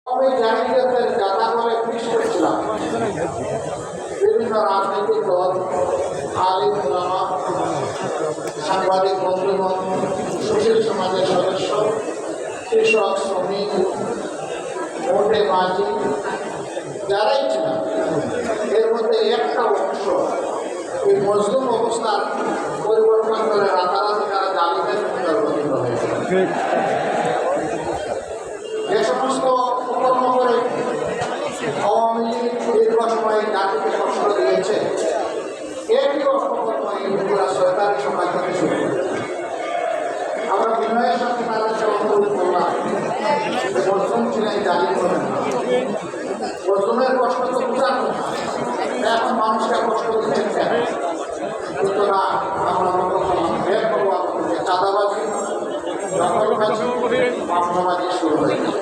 আমি জাহিলিয়াতের গাথা বলে পেশ করছিলাম। বিভিন্ন রাজনৈতিক দল, আলিম ওলামা, সাংবাদিক বন্ধুগণ, সুশীল সমাজের সদস্য, কৃষক, শ্রমিক, মোটে মাঝি, যারাই ছিলেন, এর মধ্যে একটা অংশ এই মজলুম অবস্থার পরিবর্তন করে রাতারাতি তারা জালিমের পরিবর্তিত হয়েছে। যে সমস্ত উপকর্ম করে আওয়ামী লীগ দীর্ঘ সময় জাতিকে কষ্ট দিয়েছে, একই অপকর্ম এই পুরা সরকারি সময় থেকে শুরু করে। আমরা বিনয়ের সাথে তাদেরকে অনুরোধ করলাম যে মজলুম ছিলেন, জালিম করেন না। মজলুমের কষ্ট তো বোঝার কথা, এখন মানুষকে কষ্ট দিচ্ছেন কেন? সুতরাং আমরা মনে করলাম বের করবো আপনাদের চাঁদাবাজি, দখলবাজি, মামলাবাজি শুরু হয়ে গেছে।